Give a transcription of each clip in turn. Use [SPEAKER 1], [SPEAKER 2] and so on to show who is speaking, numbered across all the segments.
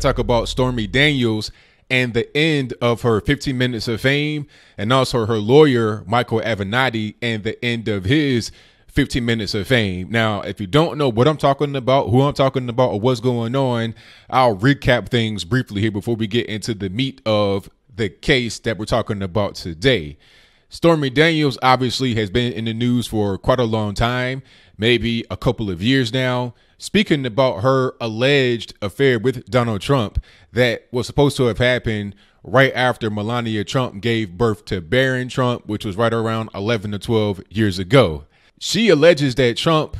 [SPEAKER 1] talk about Stormy Daniels and the end of her 15 minutes of fame, and also her lawyer, Michael Avenatti, and the end of his 15 minutes of fame. Now, if you don't know what I'm talking about, who I'm talking about, or what's going on, I'll recap things briefly here before we get into the meat of the case that we're talking about today. Stormy Daniels obviously has been in the news for quite a long time, maybe a couple of years now, speaking about her alleged affair with Donald Trump that was supposed to have happened right after Melania Trump gave birth to Barron Trump, which was right around 11 to 12 years ago. She alleges that Trump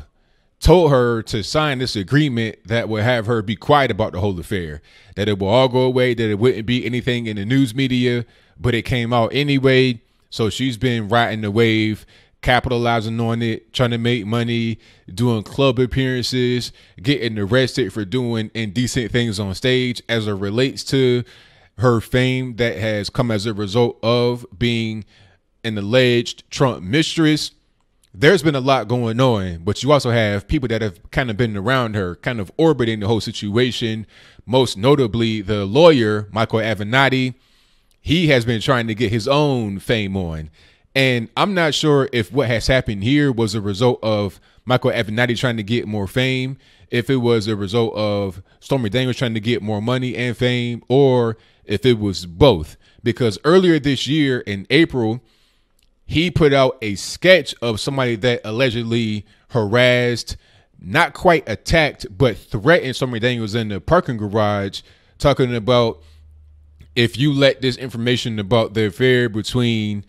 [SPEAKER 1] told her to sign this agreement that would have her be quiet about the whole affair, that it will all go away, that it wouldn't be anything in the news media, but it came out anyway. So she's been riding the wave, capitalizing on it, trying to make money, doing club appearances, getting arrested for doing indecent things on stage as it relates to her fame that has come as a result of being an alleged Trump mistress. There's been a lot going on, but you also have people that have kind of been around her, kind of orbiting the whole situation, most notably the lawyer, Michael Avenatti. He has been trying to get his own fame on. And I'm not sure if what has happened here was a result of Michael Avenatti trying to get more fame, if it was a result of Stormy Daniels trying to get more money and fame, or if it was both. Because earlier this year in April, he put out a sketch of somebody that allegedly harassed, not quite attacked, but threatened Stormy Daniels in the parking garage, talking about, if you let this information about the affair between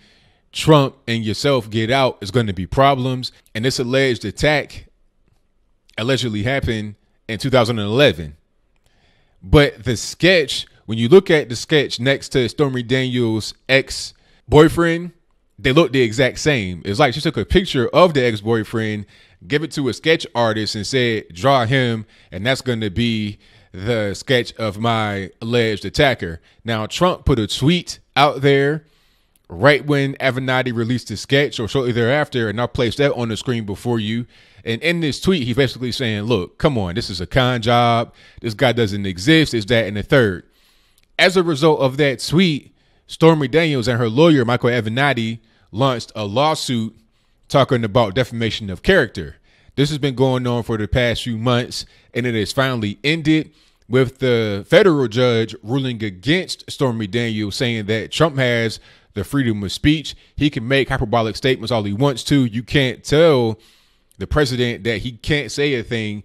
[SPEAKER 1] Trump and yourself get out, it's going to be problems. And this alleged attack allegedly happened in 2011. But the sketch, when you look at the sketch next to Stormy Daniels' ex-boyfriend, they look the exact same. It's like she took a picture of the ex-boyfriend, gave it to a sketch artist and said, draw him, and that's going to be the sketch of my alleged attacker. Now, Trump put a tweet out there right when Avenatti released the sketch, or shortly thereafter, and I'll place that on the screen before you. And in this tweet, he's basically saying, look, come on, this is a con job. This guy doesn't exist. It's that and the third. As a result of that tweet, Stormy Daniels and her lawyer, Michael Avenatti, launched a lawsuit talking about defamation of character. This has been going on for the past few months, and it has finally ended with the federal judge ruling against Stormy Daniels, saying that Trump has the freedom of speech. He can make hyperbolic statements all he wants to. You can't tell the president that he can't say a thing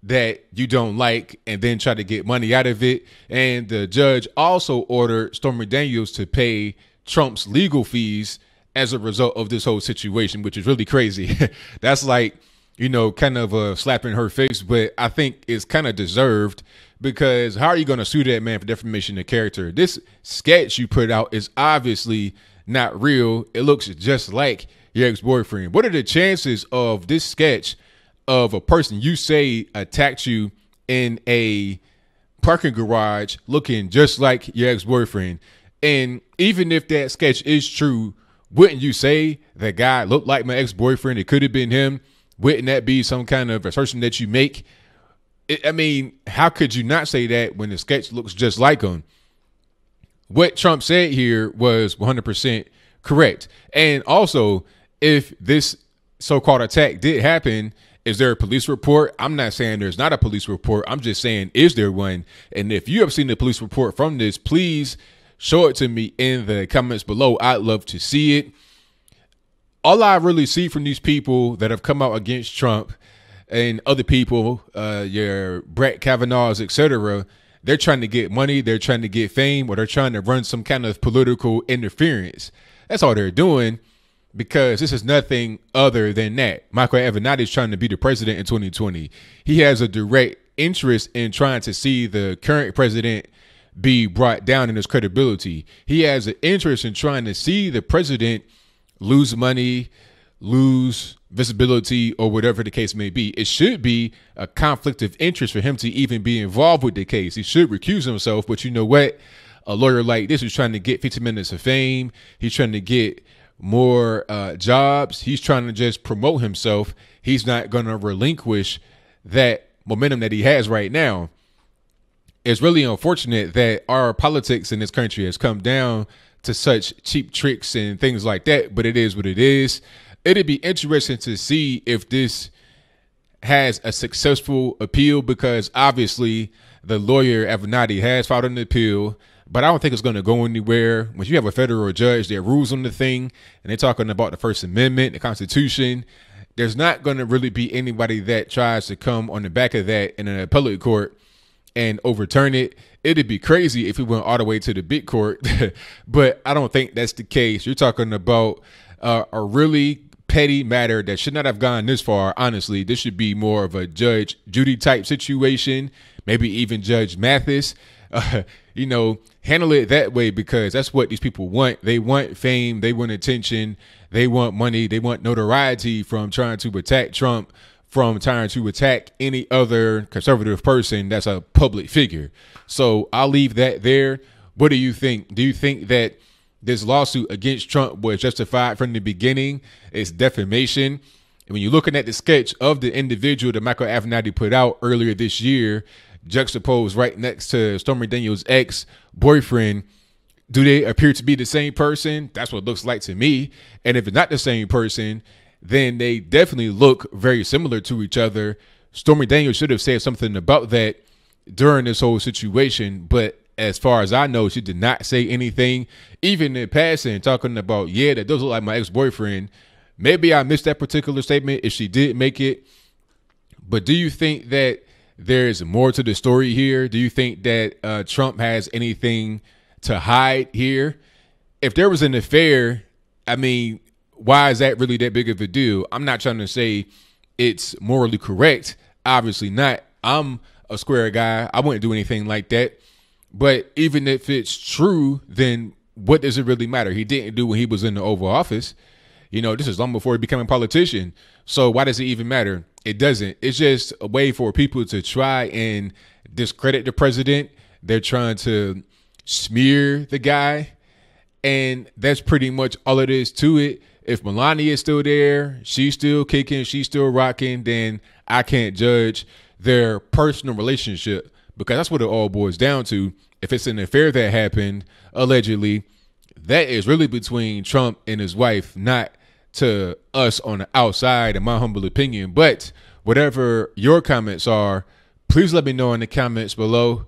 [SPEAKER 1] that you don't like and then try to get money out of it. And the judge also ordered Stormy Daniels to pay Trump's legal fees as a result of this whole situation, which is really crazy. That's like, you know, kind of a slap in her face, but I think it's kind of deserved, because how are you going to sue that man for defamation of character? This sketch you put out is obviously not real. It looks just like your ex-boyfriend. What are the chances of this sketch of a person you say attacked you in a parking garage looking just like your ex-boyfriend? And even if that sketch is true, wouldn't you say that guy looked like my ex-boyfriend? It could have been him. Wouldn't that be some kind of assertion that you make? I mean, how could you not say that when the sketch looks just like him? What Trump said here was 100% correct. And also, if this so-called attack did happen, is there a police report? I'm not saying there's not a police report. I'm just saying, is there one? And if you have seen the police report from this, please show it to me in the comments below. I'd love to see it. All I really see from these people that have come out against Trump and other people, your Brett Kavanaughs, etc., they're trying to get money, they're trying to get fame, or they're trying to run some kind of political interference. That's all they're doing, because this is nothing other than that. Michael Avenatti is trying to be the president in 2020. He has a direct interest in trying to see the current president be brought down in his credibility. He has an interest in trying to see the president lose money, lose visibility, or whatever the case may be. It should be a conflict of interest for him to even be involved with the case. He should recuse himself. But you know what? A lawyer like this is trying to get 15 minutes of fame. He's trying to get more jobs. He's trying to just promote himself. He's not going to relinquish that momentum that he has right now. it's really unfortunate that our politics in this country has come down to such cheap tricks and things like that, but it is what it is. It'd be interesting to see if this has a successful appeal, because obviously the lawyer Avenatti has filed an appeal, but I don't think it's going to go anywhere. When you have a federal judge that rules on the thing and they're talking about the First Amendment, the Constitution, there's not going to really be anybody that tries to come on the back of that in an appellate court and overturn it. It'd be crazy if we went all the way to the big court, but I don't think that's the case. You're talking about a really petty matter that should not have gone this far. Honestly, this should be more of a Judge Judy type situation, maybe even Judge Mathis. Handle it that way, because that's what these people want. They want fame, they want attention, they want money, they want notoriety from trying to attack Trump, from trying to attack any other conservative person that's a public figure. So I'll leave that there. What do you think? Do you think that this lawsuit against Trump was justified from the beginning? It's defamation. And when you're looking at the sketch of the individual that Michael Avenatti put out earlier this year, juxtaposed right next to Stormy Daniel's ex-boyfriend, do they appear to be the same person? That's what it looks like to me. And if it's not the same person, then they definitely look very similar to each other. Stormy Daniel should have said something about that during this whole situation, but as far as I know, she did not say anything, even in passing, talking about, yeah, that does look like my ex-boyfriend. Maybe I missed that particular statement if she did make it. But do you think that there's more to the story here? Do you think that Trump has anything to hide here? If there was an affair, I mean, why is that really that big of a deal? I'm not trying to say it's morally correct. Obviously not. I'm a square guy. I wouldn't do anything like that. But even if it's true, then what does it really matter? He didn't do when he was in the Oval Office. This is long before he became a politician. So why does it even matter? It doesn't. It's just a way for people to try and discredit the president. They're trying to smear the guy. And that's pretty much all it is to it. If Melania is still there, she's still kicking, she's still rocking, then I can't judge their personal relationship, because that's what it all boils down to. If it's an affair that happened, allegedly, that is really between Trump and his wife, not to us on the outside, in my humble opinion. But whatever your comments are, please let me know in the comments below.